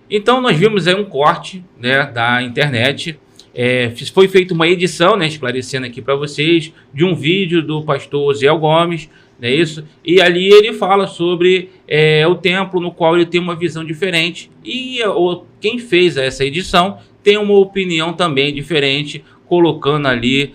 Então nós vimos aí um corte, né, da internet. Foi feita uma edição, né, esclarecendo aqui para vocês, de um vídeo do pastor Osiel Gomes, não é isso? E ali ele fala sobre o templo, no qual ele tem uma visão diferente. E quem fez essa edição tem uma opinião também diferente, colocando ali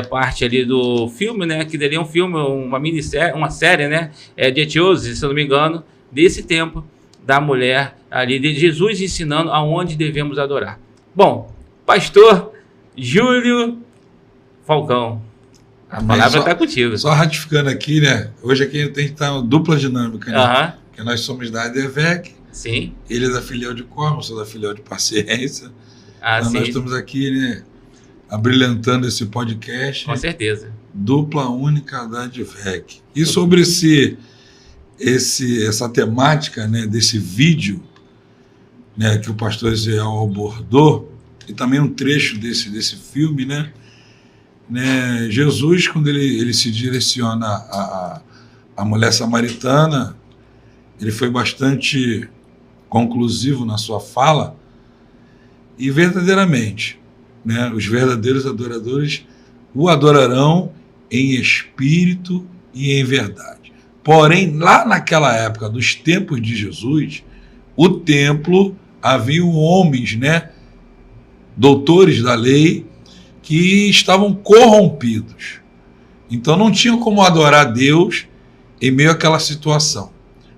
parte ali do filme, né? Que dali é um filme, uma minissérie, uma série, né? De Etiose, se eu não me engano, desse tempo da mulher ali, de Jesus ensinando aonde devemos adorar. Bom, pastor Júlio Falcão, a palavra está contigo. Só ratificando aqui, né? Hoje aqui a gente tem que estar dupla dinâmica, né? Porque nós somos da ADVEC, sim. Ele é da filial de Corma, eu sou da filial de Paciência. Então sim. Nós estamos aqui, né, abrilhantando esse podcast. Com certeza. Dupla única da ADVEC. E sobre essa temática, né, desse vídeo, né, que o pastor Osiel abordou, e também um trecho desse filme, né, Jesus, quando ele se direciona à mulher samaritana, ele foi bastante conclusivo na sua fala, e verdadeiramente, né, os verdadeiros adoradores o adorarão em espírito e em verdade. Porém, lá naquela época, dos tempos de Jesus, o templo, havia homens, né, doutores da lei, que estavam corrompidos. Então não tinham como adorar Deus em meio àquela situação.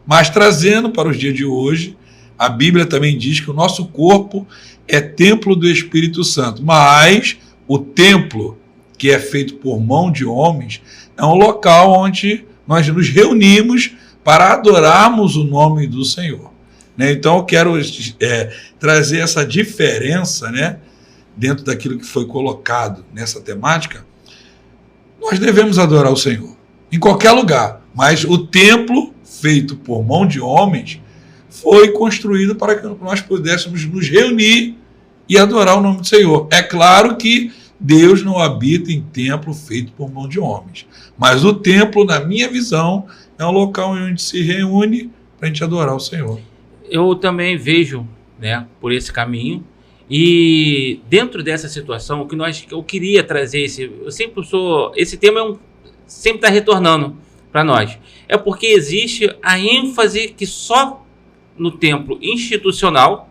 Mas trazendo para os dias de hoje, a Bíblia também diz que o nosso corpo é templo do Espírito Santo, mas o templo, que é feito por mão de homens, é um local onde nós nos reunimos para adorarmos o nome do Senhor. Então eu quero trazer essa diferença, né, dentro daquilo que foi colocado nessa temática. Nós devemos adorar o Senhor em qualquer lugar, mas o templo feito por mão de homens foi construído para que nós pudéssemos nos reunir e adorar o nome do Senhor. É claro que Deus não habita em templo feito por mão de homens, mas o templo, na minha visão, é um local onde se reúne para a gente adorar o Senhor. Eu também vejo, né, por esse caminho, e dentro dessa situação, o que eu queria trazer, esse tema sempre está retornando para nós, é porque existe a ênfase que só no templo institucional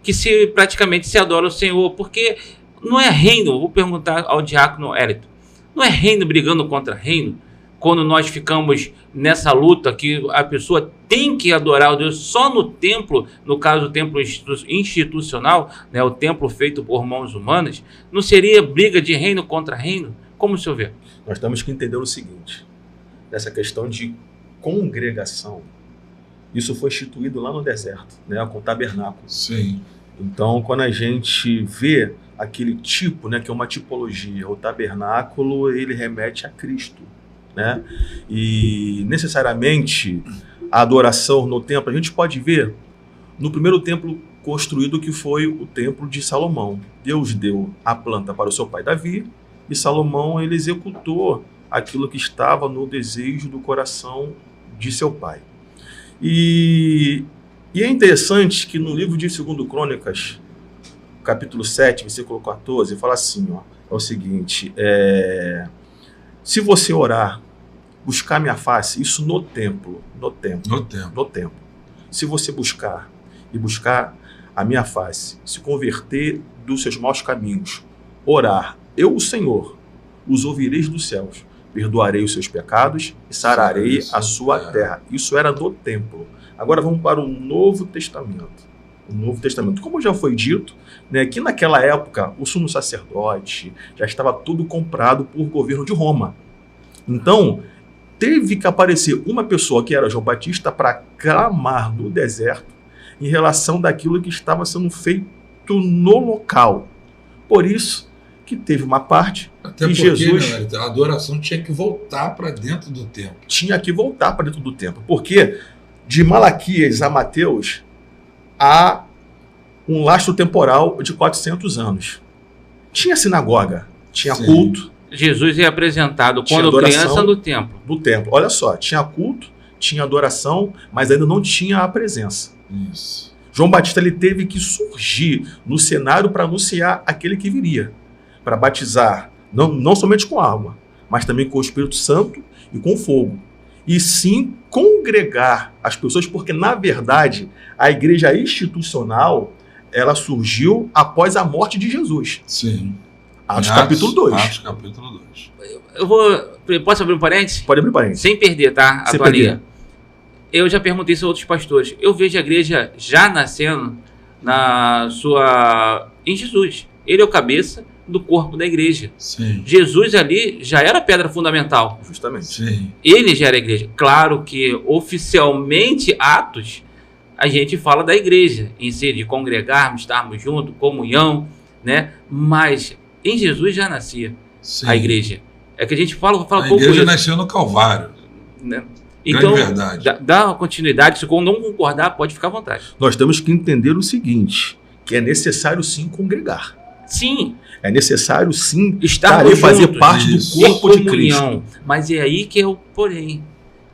que praticamente se adora o Senhor, porque não é reino, vou perguntar ao diácono Hélito, não é reino brigando contra reino, quando nós ficamos nessa luta que a pessoa tem que adorar o Deus só no templo, no caso o templo institucional, né, o templo feito por mãos humanas, não seria briga de reino contra reino? Como o senhor vê? Nós temos que entender o seguinte, essa questão de congregação, isso foi instituído lá no deserto, né, com o tabernáculo. Sim. Então, quando a gente vê aquele tipo, né, que é uma tipologia, o tabernáculo, ele remete a Cristo, né? E necessariamente a adoração no templo, a gente pode ver no primeiro templo construído, que foi o templo de Salomão. Deus deu a planta para o seu pai Davi, e Salomão, ele executou aquilo que estava no desejo do coração de seu pai. E é interessante que no livro de 2 Crônicas, capítulo 7, versículo 14, fala assim, ó, é o seguinte, se você orar, buscar minha face, isso no templo. Se você buscar a minha face, se converter dos seus maus caminhos, orar, eu, o Senhor, os ouvireis dos céus, perdoarei os seus pecados e sararei a sua terra. Isso era no templo. Agora vamos para o Novo Testamento. O Novo Testamento, como já foi dito, né, que naquela época o sumo sacerdote já estava tudo comprado por governo de Roma. Então, teve que aparecer uma pessoa, que era João Batista, para clamar no deserto em relação daquilo que estava sendo feito no local. Por isso que teve uma parte até que porque, Jesus... a adoração tinha que voltar para dentro do templo. Tinha que voltar para dentro do templo. Porque de Malaquias a Mateus há um lastro temporal de 400 anos. Tinha sinagoga, tinha Sim. culto. Jesus é apresentado quando criança no templo. No templo. Olha só, tinha culto, tinha adoração, mas ainda não tinha a presença. Isso. João Batista ele teve que surgir no cenário para anunciar aquele que viria, para batizar não somente com água, mas também com o Espírito Santo e com fogo. E sim congregar as pessoas, porque na verdade a igreja institucional ela surgiu após a morte de Jesus. Sim. Atos capítulo 2. Atos capítulo 2. Posso abrir um parênteses? Pode abrir parênteses. Sem perder, tá? A Sem tua linha. perder. Eu já perguntei isso a outros pastores. Eu vejo a igreja já nascendo em Jesus. Ele é o cabeça do corpo da igreja. Sim. Jesus ali já era a pedra fundamental. Justamente. Sim. Ele já era a igreja. Claro que oficialmente, Atos, a gente fala da igreja em si, de congregarmos, estarmos juntos, comunhão, né? Mas em Jesus já nascia Sim. a igreja. É que a gente fala A pouco igreja isso, nasceu no Calvário. né? Grande Então, verdade. dá continuidade. Se não concordar, pode ficar à vontade. Nós temos que entender o seguinte, que é necessário sim congregar. Sim, É necessário sim estarmos ali fazer juntos, parte Isso. do corpo em de Cristo. comunhão. Mas é aí que é o porém.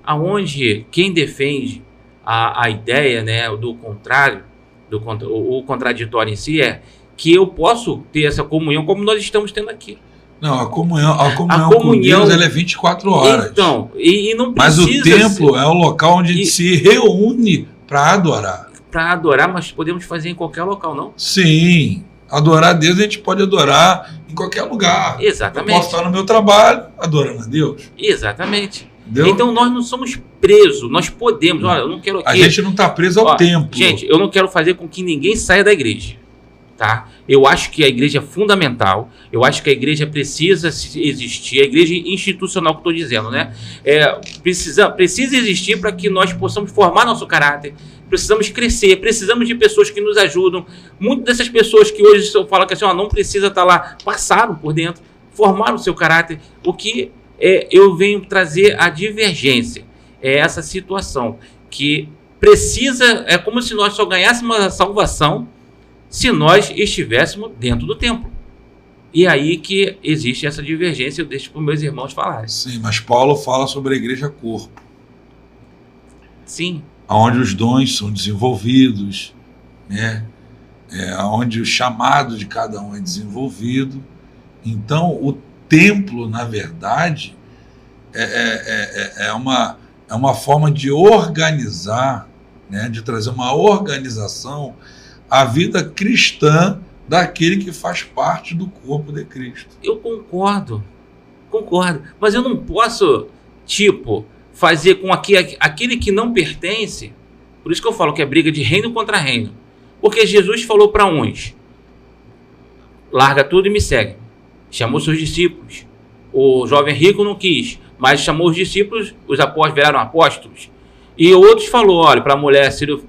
Aonde quem defende a ideia, né, do contrário, o contraditório em si é que eu posso ter essa comunhão como nós estamos tendo aqui. Não, a comunhão com comunhão- Deus ela é 24 horas. Então, e não Mas precisa o templo é o local onde a gente se reúne para adorar. para adorar, mas podemos fazer em qualquer local, não? Sim. Adorar a Deus a gente pode adorar em qualquer lugar. Exatamente. Eu posso estar no meu trabalho adorando a Deus. Exatamente. Entendeu? Então nós não somos presos, nós podemos. Olha, eu não quero A aqui. gente não está preso ao templo. Gente, eu não quero fazer com que ninguém saia da igreja, tá? Eu acho que a igreja é fundamental, eu acho que a igreja precisa existir, a igreja institucional que eu estou dizendo, né? Precisa existir para que nós possamos formar nosso caráter, precisamos crescer, precisamos de pessoas que nos ajudam. Muitas dessas pessoas que hoje eu falo que assim, não precisa estar lá, passaram por dentro, formaram o seu caráter. O que eu venho trazer a divergência, é essa situação que precisa, é como se nós só ganhássemos a salvação se nós estivéssemos dentro do templo. E aí que existe essa divergência, eu deixo para os meus irmãos falarem. Sim, mas Paulo fala sobre a igreja corpo, Sim, onde os dons são desenvolvidos, né? Onde o chamado de cada um é desenvolvido. Então, o templo, na verdade, é uma forma de organizar, né? De trazer uma organização à vida cristã daquele que faz parte do corpo de Cristo. eu concordo, mas eu não posso, fazer com aquele que não pertence. Por isso que eu falo que é briga de reino contra reino. Porque Jesus falou para uns, larga tudo e me segue. Chamou seus discípulos. O jovem rico não quis, mas chamou os discípulos, os apóstolos viraram apóstolos. E outros falou, olha, para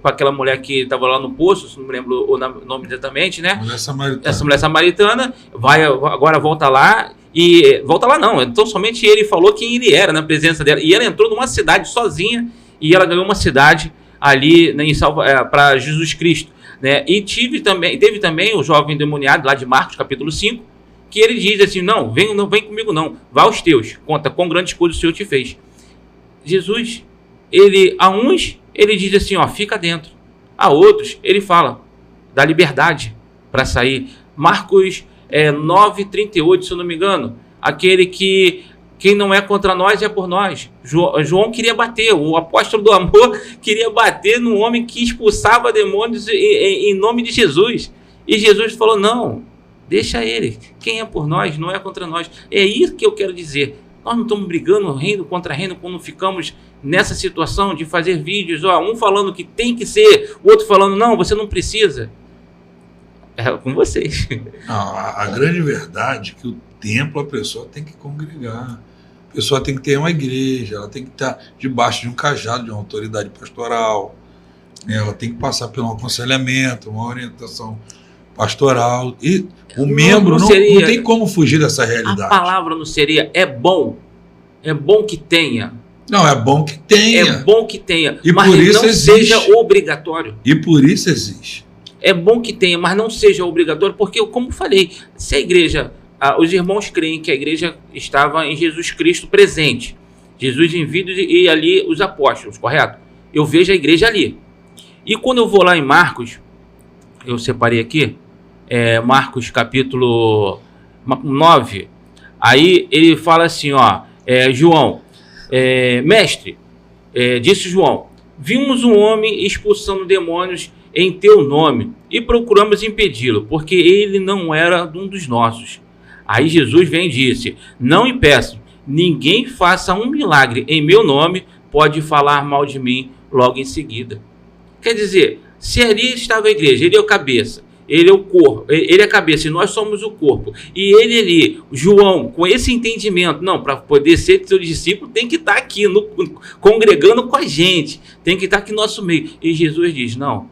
aquela mulher que estava lá no poço, não me lembro o nome exatamente, né? Mulher samaritana. Essa mulher samaritana, agora volta lá, e volta lá não, então somente ele falou quem ele era na presença dela. E ela entrou numa cidade sozinha, e ela ganhou uma cidade ali, né, para Jesus Cristo, né? E teve também o jovem endemoniado lá de Marcos, capítulo 5, que ele diz assim, não vem comigo não, vá aos teus, conta quão grandes coisas o Senhor te fez. Jesus, a uns, ele diz assim, fica dentro. A outros, ele fala, dá liberdade para sair. Marcos 9:38, se eu não me engano, aquele que quem não é contra nós é por nós. João queria bater, o apóstolo do amor queria bater no homem que expulsava demônios em nome de Jesus. E Jesus falou, não, deixa ele. Quem é por nós não é contra nós. É isso que eu quero dizer. Nós não estamos brigando reino contra reino quando ficamos nessa situação de fazer vídeos, um falando que tem que ser, o outro falando, não, você não precisa. É com vocês. A grande verdade é que o templo a pessoa tem que congregar. A pessoa tem que ter uma igreja, ela tem que estar debaixo de um cajado, de uma autoridade pastoral. Ela tem que passar por um aconselhamento, uma orientação pastoral. E o membro não tem como fugir dessa realidade. A palavra não seria é bom que tenha. Não, é bom que tenha. É bom que tenha, E mas por isso não existe. seja obrigatório. E por isso existe. É bom que tenha, mas não seja obrigatório, porque, como falei, se a igreja, os irmãos creem que a igreja estava em Jesus Cristo presente, Jesus em vida e ali os apóstolos, correto? Eu vejo a igreja ali. E quando eu vou lá em Marcos, eu separei aqui, Marcos capítulo 9, aí ele fala assim, ó, João, mestre, disse João, vimos um homem expulsando demônios em teu nome e procuramos impedi-lo, porque ele não era um dos nossos. Aí Jesus vem e disse, não impeçam, ninguém faça um milagre em meu nome, pode falar mal de mim logo em seguida. Quer dizer, se ali estava a igreja, ele é o cabeça, ele é o corpo, ele é a cabeça e nós somos o corpo, e ele ali, João, com esse entendimento, não, para poder ser seu discípulo, tem que estar aqui, congregando com a gente, tem que estar aqui no nosso meio. E Jesus diz, não,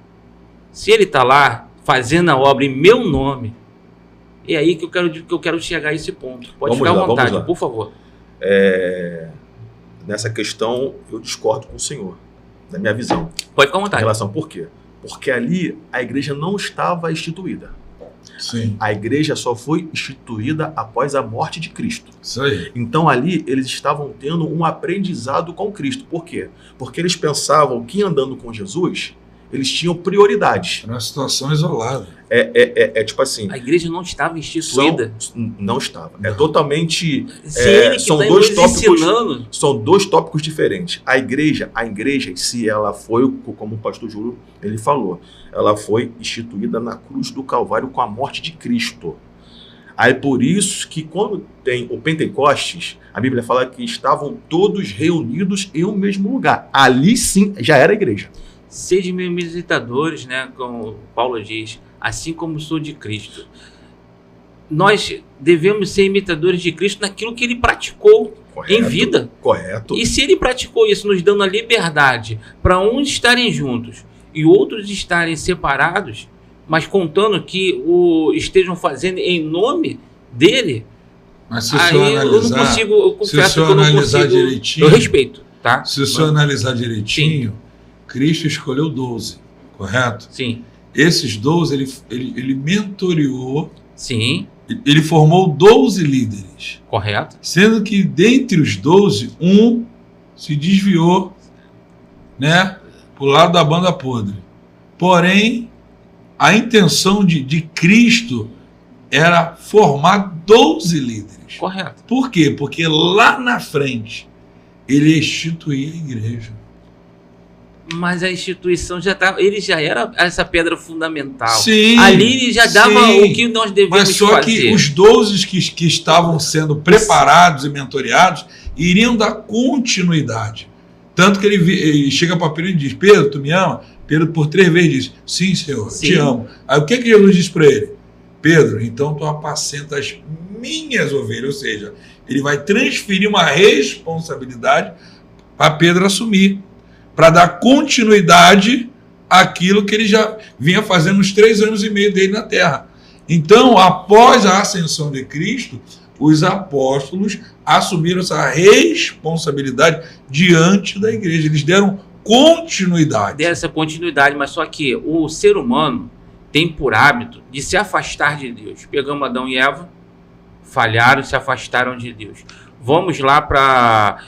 se ele está lá, fazendo a obra em meu nome, é aí que eu quero chegar a esse ponto. Pode ficar à vontade, por favor. Nessa questão, eu discordo com o senhor, na minha visão. Pode ficar à vontade. Em relação, por quê? Porque ali a igreja não estava instituída. Sim. A igreja só foi instituída após a morte de Cristo. Isso aí. Então ali eles estavam tendo um aprendizado com Cristo. Por quê? Porque eles pensavam que andando com Jesus, eles tinham prioridades. Era uma situação isolada. Tipo assim... A igreja não estava instituída. Não estava. É totalmente... Se ele que são tá dois tópicos, ensinando. são dois tópicos diferentes. A igreja em si, ela foi, como o pastor Júlio ele falou, ela foi instituída na cruz do Calvário com a morte de Cristo. Aí por isso que quando tem o Pentecostes, a Bíblia fala que estavam todos reunidos em um mesmo lugar. Ali sim já era a igreja. Sede meus imitadores, né, como Paulo diz, assim como sou de Cristo. Nós devemos ser imitadores de Cristo naquilo que ele praticou em vida. Correto. E se ele praticou isso, nos dando a liberdade para uns estarem juntos e outros estarem separados, mas contando que estejam fazendo em nome dele, mas se aí eu não consigo, eu confesso que eu não consigo, direitinho, eu respeito, tá? Se o senhor analisar direitinho, sim. Cristo escolheu 12, correto? Sim. Esses 12, ele mentoreou, sim. Ele formou 12 líderes. Correto. Sendo que dentre os 12, um se desviou, né, pro lado da banda podre. Porém, a intenção de Cristo era formar 12 líderes. Correto. Por quê? Porque lá na frente, ele instituía a igreja. Mas a instituição ele já era essa pedra fundamental. Sim, ali ele já dava o que nós devemos fazer. Mas só que os 12 que estavam sendo preparados e mentoreados iriam dar continuidade. Tanto que ele chega para Pedro e diz, Pedro, tu me ama? Pedro por 3 vezes diz, sim, Senhor, sim. Te amo. Aí o que Jesus diz para ele? Pedro, então tu apacenta as minhas ovelhas. Ou seja, ele vai transferir uma responsabilidade para Pedro assumir, para dar continuidade àquilo que ele já vinha fazendo nos 3 anos e meio dele na terra. Então, após a ascensão de Cristo, os apóstolos assumiram essa responsabilidade diante da igreja. Eles deram continuidade. Deram essa continuidade, mas só que o ser humano tem por hábito de se afastar de Deus. Pegamos Adão e Eva, falharam, se afastaram de Deus. Vamos lá para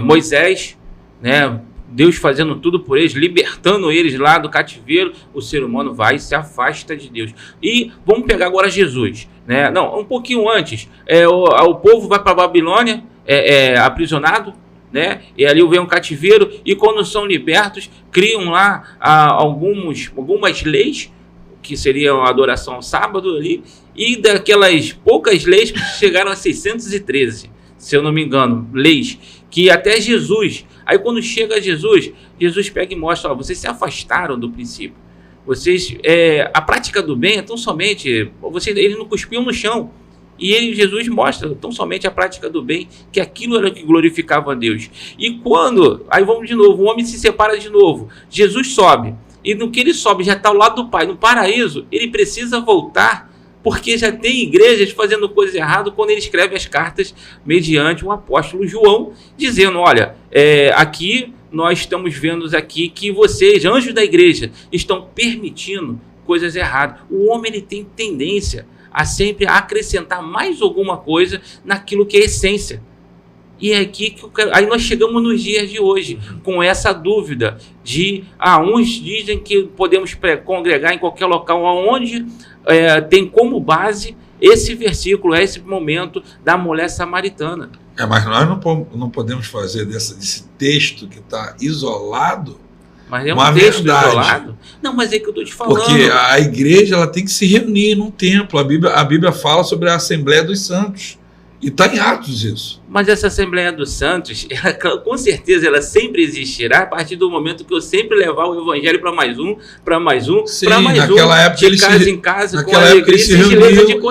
Moisés, né? Deus fazendo tudo por eles, libertando eles lá do cativeiro, o ser humano vai e se afasta de Deus. E vamos pegar agora Jesus, né? Não, um pouquinho antes, o povo vai para a Babilônia, aprisionado, né? E ali vem um cativeiro, e quando são libertos, criam lá algumas leis, que seriam a adoração ao sábado ali, e daquelas poucas leis chegaram a 613, se eu não me engano, leis, que até Jesus... Aí quando chega Jesus pega e mostra, ó, vocês se afastaram do princípio. Vocês, a prática do bem é tão somente, eles não cuspiam no chão. E Jesus mostra tão somente a prática do bem, que aquilo era o que glorificava a Deus. E quando, aí vamos de novo, o homem se separa de novo, Jesus sobe. E no que ele sobe, já está ao lado do Pai, no paraíso, ele precisa voltar, porque já tem igrejas fazendo coisas erradas quando ele escreve as cartas mediante o apóstolo João, dizendo, olha, aqui nós estamos vendo aqui que vocês, anjos da igreja, estão permitindo coisas erradas. O homem ele tem tendência a sempre acrescentar mais alguma coisa naquilo que é essência. E é aqui que aí nós chegamos nos dias de hoje, com essa dúvida de, uns dizem que podemos congregar em qualquer local, onde tem como base esse versículo, esse momento da mulher samaritana. Mas nós não podemos fazer desse texto que está isolado, mas é um uma texto verdade. Isolado. Não, mas é que eu estou te falando. Porque a igreja ela tem que se reunir num templo. A Bíblia fala sobre a Assembleia dos Santos. E está em Atos isso. Mas essa Assembleia dos Santos, com certeza, ela sempre existirá a partir do momento que eu sempre levar o Evangelho para mais um, para mais um, para mais naquela época de casa em casa, com naquela época alegria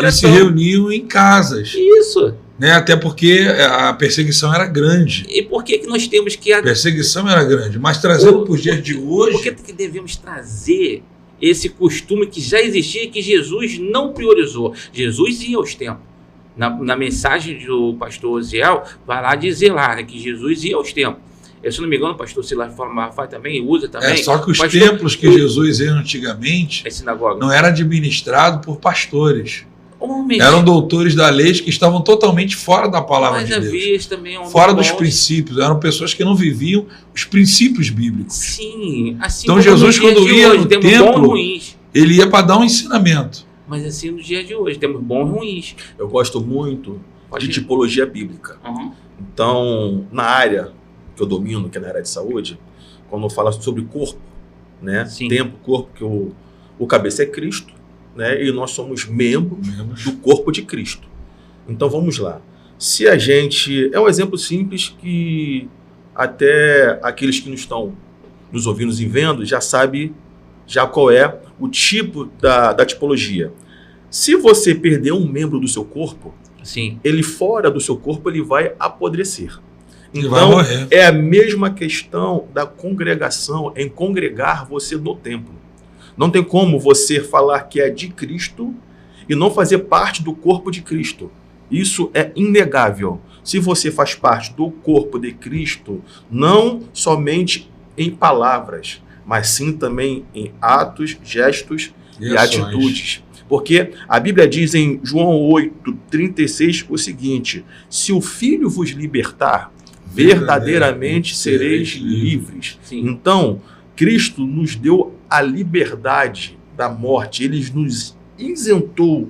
eles se reuniam em casas. Isso. Né? Até porque a perseguição era grande. E por que nós temos que... A perseguição era grande, mas trazendo para os dias de hoje... Por que devemos trazer esse costume que já existia e que Jesus não priorizou? Jesus ia aos templos. Na mensagem do pastor Oziel, vai lá dizer lá, né, que Jesus ia aos templos. Se não me engano, o pastor Silas Malafaia também usa também. Só que os templos que Jesus ia antigamente não era administrado por pastores. Homens. Eram doutores da lei que estavam totalmente fora da palavra de Deus. Também fora dos princípios. Eram pessoas que não viviam os princípios bíblicos. Sim. Assim então Jesus, quando ia no templo, ele ia para dar um ensinamento. Mas assim, no dia de hoje, temos bons e ruins. Eu gosto muito de tipologia bíblica. Então, na área que eu domino, que é na área de saúde, quando eu falo sobre corpo, né? Tempo, corpo, que o cabeça é Cristo, né? E nós somos membros do corpo de Cristo. Então, vamos lá. Se a gente... É um exemplo simples que até aqueles que não estão nos ouvindo e vendo já sabem qual é o tipo da tipologia. Se você perder um membro do seu corpo, ele fora do seu corpo ele vai apodrecer. Então, é a mesma questão da congregação, em congregar você no templo. Não tem como você falar que é de Cristo e não fazer parte do corpo de Cristo. Isso é inegável. Se você faz parte do corpo de Cristo, não somente em palavras, mas sim também em atos, gestos e atitudes. Porque a Bíblia diz em João 8:36 o seguinte: se o Filho vos libertar, verdadeiramente sereis livres. Então, Cristo nos deu a liberdade da morte. Ele nos isentou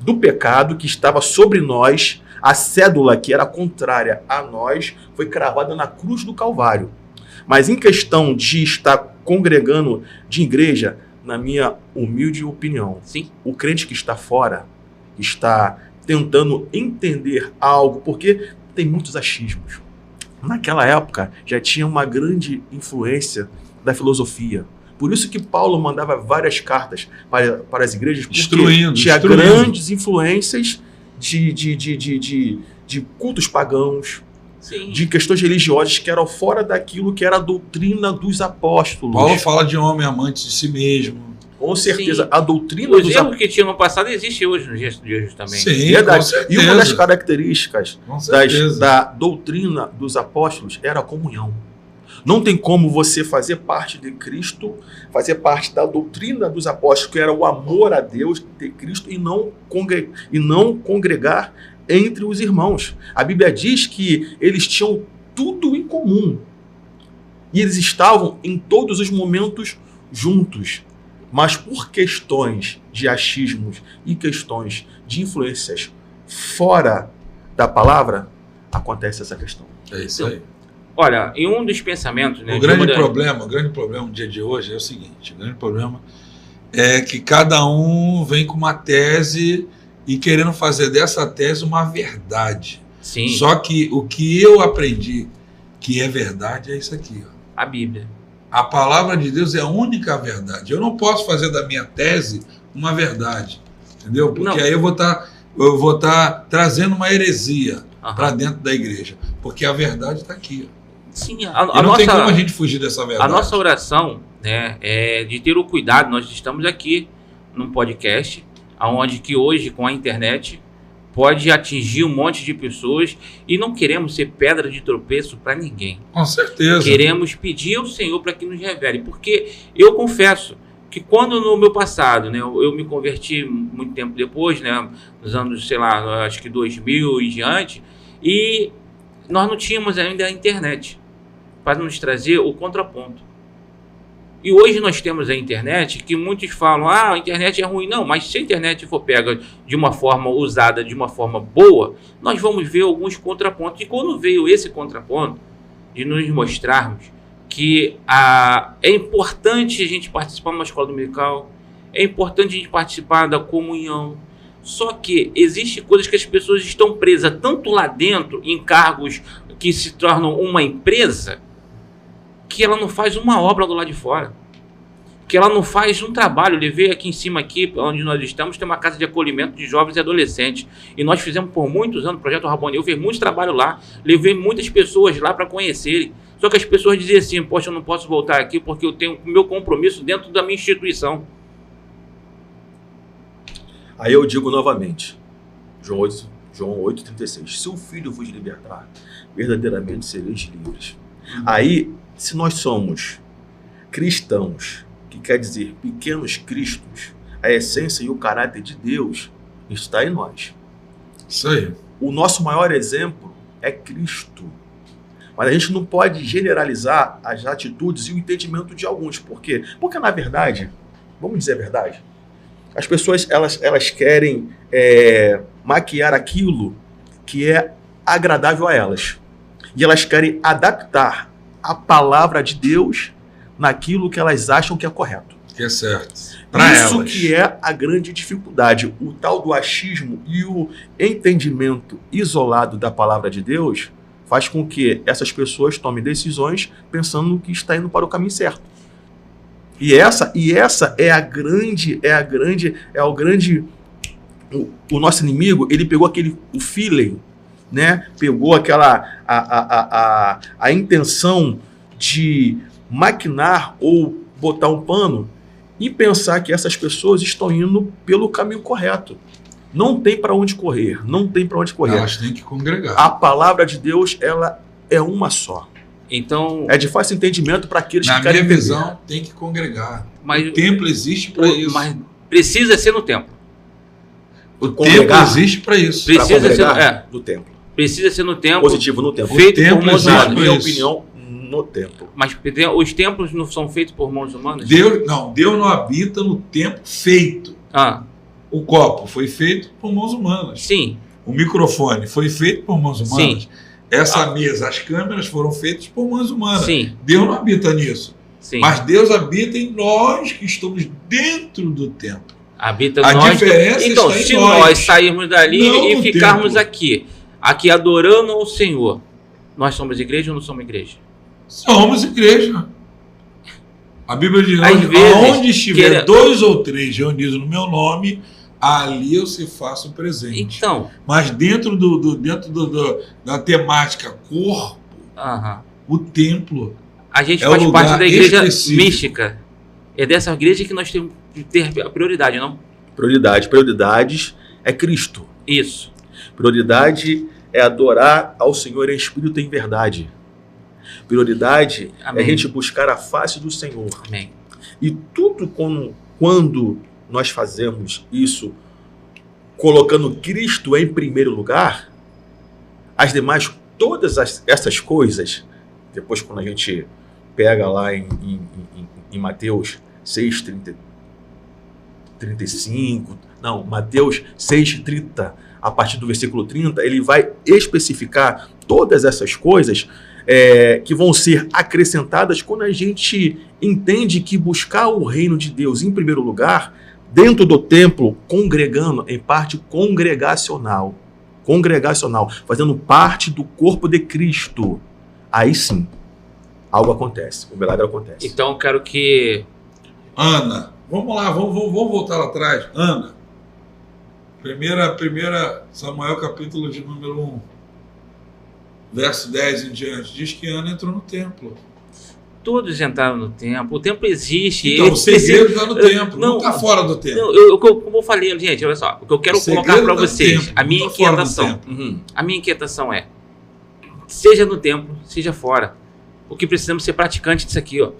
do pecado que estava sobre nós. A cédula que era contrária a nós foi cravada na cruz do Calvário. Mas em questão de estar congregando de igreja, na minha humilde opinião, o crente que está fora, está tentando entender algo, porque tem muitos achismos. Naquela época já tinha uma grande influência da filosofia. Por isso que Paulo mandava várias cartas para as igrejas, porque tinha grandes influências de cultos pagãos, de questões religiosas que eram fora daquilo que era a doutrina dos apóstolos. Paulo fala de homem amante de si mesmo. Com certeza, a doutrina dos apóstolos que tinha no passado existe hoje nos dias de hoje também. Sim, verdade. E uma das características da doutrina dos apóstolos era a comunhão. Não tem como você fazer parte de Cristo, fazer parte da doutrina dos apóstolos, que era o amor a Deus de Cristo, e não congregar entre os irmãos. A Bíblia diz que eles tinham tudo em comum. E eles estavam em todos os momentos juntos. Mas por questões de achismos e questões de influências fora da palavra, acontece essa questão. É isso aí. Olha, em um dos pensamentos... O grande problema no dia de hoje é o seguinte: o grande problema é que cada um vem com uma tese e querendo fazer dessa tese uma verdade. Sim. Só que o que eu aprendi que é verdade é isso aqui. Ó. A Bíblia. A palavra de Deus é a única verdade. Eu não posso fazer da minha tese uma verdade. Entendeu? Porque aí eu vou estar trazendo uma heresia para dentro da igreja. Porque a verdade está aqui. Ó. Sim, não tem como a gente fugir dessa verdade. A nossa oração, né, é de ter o cuidado. Nós estamos aqui num podcast, onde que hoje, com a internet, pode atingir um monte de pessoas, e não queremos ser pedra de tropeço para ninguém. Com certeza. Queremos pedir ao Senhor para que nos revele, porque eu confesso que quando no meu passado, né, eu me converti muito tempo depois, né, nos anos, sei lá, acho que 2000 e diante, e nós não tínhamos ainda a internet para nos trazer o contraponto. E hoje nós temos a internet, que muitos falam, a internet é ruim. Não, mas se a internet for pega de uma forma usada, de uma forma boa, nós vamos ver alguns contrapontos. E quando veio esse contraponto, de nos mostrarmos que é importante a gente participar de uma escola dominical, é importante a gente participar da comunhão. Só que existem coisas que as pessoas estão presas tanto lá dentro, em cargos que se tornam uma empresa, que ela não faz uma obra do lado de fora, que ela não faz um trabalho. Eu levei aqui em cima, aqui onde nós estamos, tem uma casa de acolhimento de jovens e adolescentes, e nós fizemos por muitos anos o Projeto Rabboni. Eu fiz muito trabalho lá, levei muitas pessoas lá para conhecerem, só que as pessoas diziam assim, poxa, eu não posso voltar aqui porque eu tenho o meu compromisso dentro da minha instituição. Aí eu digo novamente, João 8,36, se o Filho vos libertar, verdadeiramente sereis livres. Aí, se nós somos cristãos, que quer dizer pequenos cristos, a essência e o caráter de Deus está em nós. Isso aí. O nosso maior exemplo é Cristo. Mas a gente não pode generalizar as atitudes e o entendimento de alguns. Por quê? Porque, na verdade, vamos dizer a verdade, as pessoas elas querem maquiar aquilo que é agradável a elas. E elas querem adaptar a palavra de Deus naquilo que elas acham que é correto. Que é certo. Pra Isso elas. que é a grande dificuldade. O tal do achismo e o entendimento isolado da palavra de Deus faz com que essas pessoas tomem decisões pensando que está indo para o caminho certo. E essa é o nosso inimigo. Ele pegou o feeling, né? Pegou aquela a intenção de maquinar ou botar um pano e pensar que essas pessoas estão indo pelo caminho correto. Não tem para onde correr, não tem para onde correr. Elas têm que congregar. A palavra de Deus, ela é uma só. Então, É de fácil entendimento para aqueles Na que querem minha entender. visão, tem que congregar. mas, O templo existe para isso. mas precisa ser no templo. O templo congregar. existe para isso. Pra Precisa congregar no templo. Precisa ser no templo. Positivo no templo. Feito O templo por mãos existe Na humanas. pra minha isso. opinião, no templo. Mas os templos não são feitos por mãos humanas? Deus não habita no templo feito. Ah, O copo foi feito por mãos humanas. sim. O microfone foi feito por mãos humanas. Sim. Essa mesa, as câmeras foram feitas por mãos humanas. Sim. Deus não habita nisso. Sim. Mas Deus habita em nós que estamos dentro do templo. Habita A nós. diferença Então, está em se nós. nós sairmos dali Não e no ficarmos templo. aqui adorando ao Senhor, nós somos igreja ou não somos igreja? Somos igreja. A Bíblia diz: Às vezes, onde estiver queira- 2 ou 3 reunidos no meu nome, ali eu se faço presente. Então, Mas dentro da temática corpo, aham. o templo, A gente É o faz lugar parte da igreja específico. mística. É dessa igreja que nós temos que ter a prioridade, não? Prioridades é Cristo. Isso. Prioridade é adorar ao Senhor em espírito e em verdade. Prioridade Amém. é a gente buscar a face do Senhor. Amém. E tudo quando nós fazemos isso, colocando Cristo em primeiro lugar, as demais, todas essas coisas, depois quando a gente pega lá em Mateus 6:35, não, Mateus 6:30, a partir do versículo 30, ele vai especificar todas essas coisas que vão ser acrescentadas quando a gente entende que buscar o reino de Deus em primeiro lugar, dentro do templo, congregando, em parte congregacional, fazendo parte do corpo de Cristo, aí sim, algo acontece, o milagre acontece. Então, eu quero que... Ana, vamos lá, vamos voltar lá atrás. Ana, primeira Samuel capítulo de número 1, verso 10 em diante, diz que Ana entrou no templo. Todos entraram no templo. O templo existe. Então, ele o segredo está no precisa- templo, não está fora do templo. Não, como eu falei, gente, olha só. O que eu quero O segredo colocar para tá no vocês, templo, a minha não tá fora do inquietação. templo. A minha inquietação é, seja no templo, seja fora. O que precisamos ser praticantes disso aqui, ó.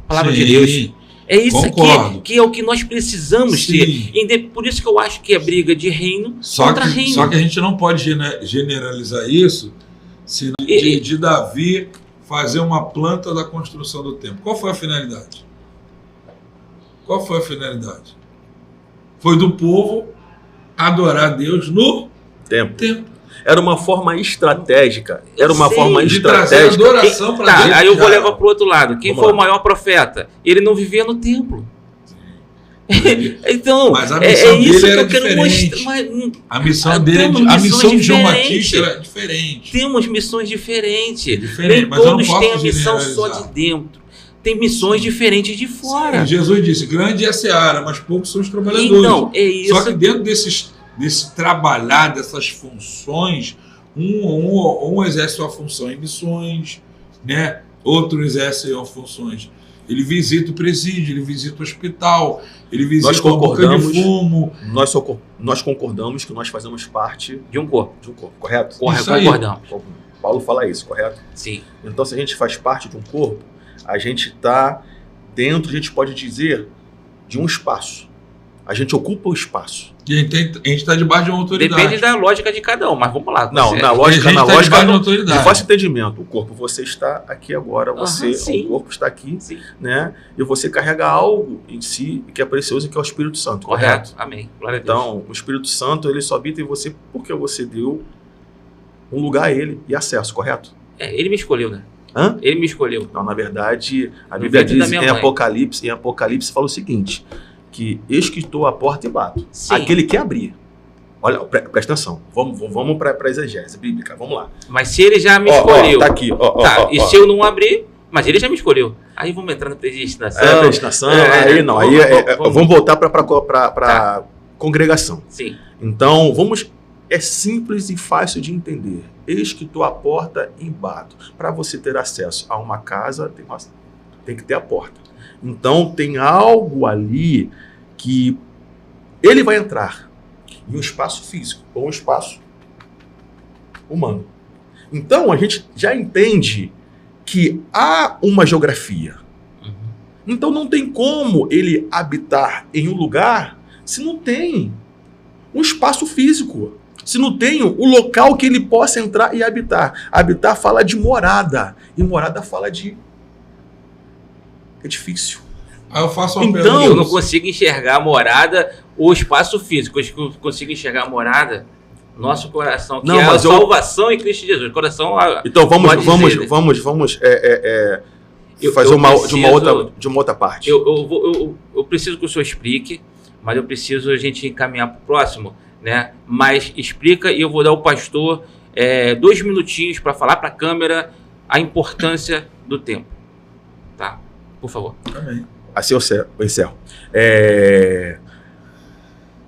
Palavra de Sim, Deus. É isso concordo. aqui que é o que nós precisamos Sim. ter. Por isso que eu acho que é briga de reino Só contra reino. que a gente não pode generalizar isso de Davi fazer uma planta da construção do templo. Qual foi a finalidade? Qual foi a finalidade? Foi do povo adorar Deus no templo. Era uma forma estratégica. Era uma forma de trazer estratégica. adoração para Deus. Aí eu vou levar para o outro lado. Quem foi o maior profeta? Ele não vivia no templo. Então, mas a missão isso dele que era eu quero diferente. mostrar. A missão dele, a missão de João Batista era diferente. Temos missões diferentes. Nem mas todos têm a missão só de dentro. Tem missões diferentes de fora. Sim, Jesus disse, grande é a seara, mas poucos são os trabalhadores. Então, é isso. Só que dentro desse trabalhar, dessas funções, um exerce sua função em missões, né? Outro exerce funções. Ele visita o presídio, ele visita o hospital, ele visita a boca de fumo. Nós concordamos que nós fazemos parte de um corpo. Correto? Concordamos. Paulo fala isso, correto? Sim. Então, se a gente faz parte de um corpo, a gente está dentro, a gente pode dizer, de um espaço. A gente ocupa o espaço. E a gente está debaixo de uma autoridade. Depende da lógica de cada um, mas vamos lá. Não, na lógica de fácil entendimento. O corpo, você está aqui agora, o corpo está aqui, né? E você carrega algo em si que é precioso, que é o Espírito Santo. Correto? Amém. Glória a Deus. Então, o Espírito Santo, ele só habita em você porque você deu um lugar a ele e acesso, correto? Ele me escolheu, né? Hã? Ele me escolheu. Não, na verdade, a Bíblia diz em Apocalipse fala o seguinte, que eis que estou à porta e bato. Sim. Aquele que abrir. Olha, presta atenção. Vamos para a exegese bíblica. Vamos lá. Mas se ele já me escolheu. Tá aqui. E se eu não abrir, mas ele já me escolheu. Aí vamos entrar na predestinação. Vamos voltar para congregação. Sim. Então, é simples e fácil de entender. Eis que estou à porta e bato. Para você ter acesso a uma casa, tem que ter a porta. Então, tem algo ali que ele vai entrar em um espaço físico ou um espaço humano. Então, a gente já entende que há uma geografia. Então, não tem como ele habitar em um lugar se não tem um espaço físico. Se não tem o local que ele possa entrar e habitar. Habitar fala de morada. E morada fala de edifício. Aí eu faço uma pergunta. Eu não consigo enxergar a morada ou espaço físico. Eu consigo enxergar a morada, nosso coração, que é a salvação em Cristo Jesus. Coração. Então vamos fazer de uma outra parte. Eu preciso que o senhor explique, mas eu preciso a gente encaminhar para o próximo, né? Mas explica e eu vou dar ao pastor 2 minutinhos para falar para a câmera a importância do tempo. Tá? Por favor. Amém. Assim eu encerro.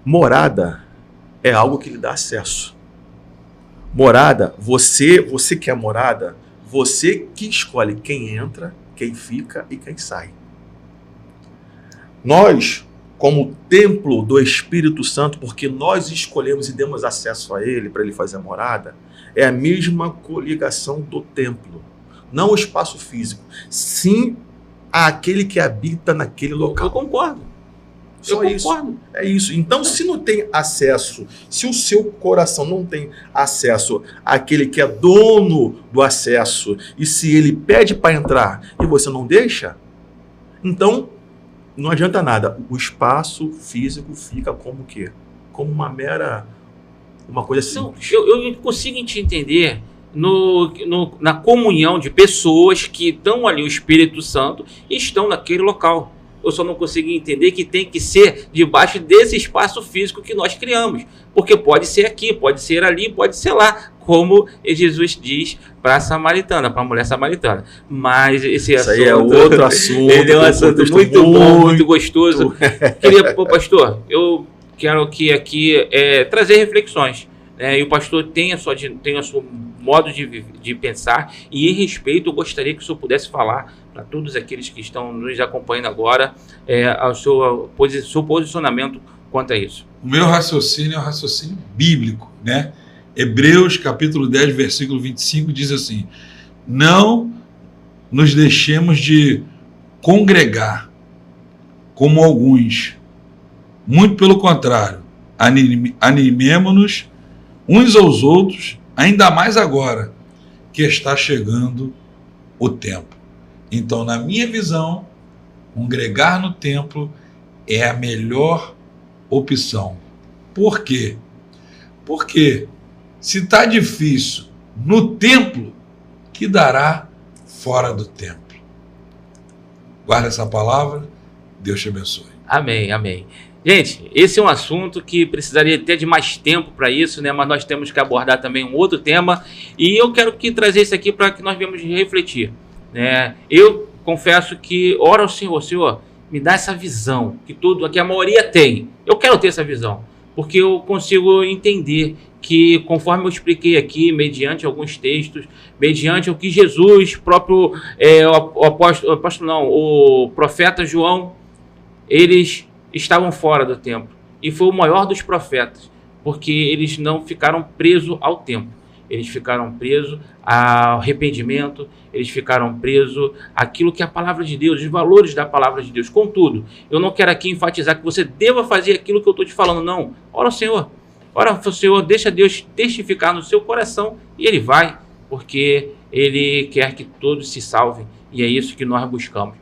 Morada é algo que lhe dá acesso. Morada, você que é morada, você que escolhe quem entra, quem fica e quem sai. Nós, como templo do Espírito Santo, porque nós escolhemos e demos acesso a ele para ele fazer a morada, é a mesma coligação do templo. Não o espaço físico, sim aquele que habita naquele local. Eu concordo. Concordo. É isso. Então, se não tem acesso, se o seu coração não tem acesso àquele que é dono do acesso, e se ele pede para entrar e você não deixa, então não adianta nada. O espaço físico fica como o quê? Como uma coisa simples. Eu consigo te entender na comunhão de pessoas que estão ali, o Espírito Santo, e estão naquele local. Eu só não consigo entender que tem que ser debaixo desse espaço físico que nós criamos. Porque pode ser aqui, pode ser ali, pode ser lá, como Jesus diz para a samaritana, para a mulher samaritana. Mas esse assunto, aí é outro assunto. Ele é um assunto muito bom, muito gostoso. Pastor, eu quero aqui trazer reflexões. E o pastor tem o seu modo de pensar, e em respeito eu gostaria que o senhor pudesse falar para todos aqueles que estão nos acompanhando agora ao seu posicionamento quanto a isso. O meu raciocínio é um raciocínio bíblico, né? Hebreus capítulo 10, versículo 25 diz assim: não nos deixemos de congregar como alguns, muito pelo contrário, animemo-nos uns aos outros, ainda mais agora que está chegando o tempo. Então, na minha visão, congregar no templo é a melhor opção. Por quê? Porque se está difícil no templo, que dará fora do templo. Guarda essa palavra, Deus te abençoe. Amém, amém. Gente, esse é um assunto que precisaria até de mais tempo para isso, né? Mas nós temos que abordar também um outro tema, e eu quero trazer isso aqui para que nós venhamos refletir, né? Eu confesso que oro ao Senhor, Senhor, me dá essa visão que a maioria tem. Eu quero ter essa visão, porque eu consigo entender que, conforme eu expliquei aqui, mediante alguns textos, mediante o que Jesus, o profeta João, eles estavam fora do templo. E foi o maior dos profetas, porque eles não ficaram presos ao templo. Eles ficaram presos ao arrependimento, eles ficaram presos àquilo que é a palavra de Deus, os valores da palavra de Deus. Contudo, eu não quero aqui enfatizar que você deva fazer aquilo que eu estou te falando, não. Ora ao Senhor. Ora ao Senhor, deixa Deus testificar no seu coração, e Ele vai, porque Ele quer que todos se salvem, e é isso que nós buscamos.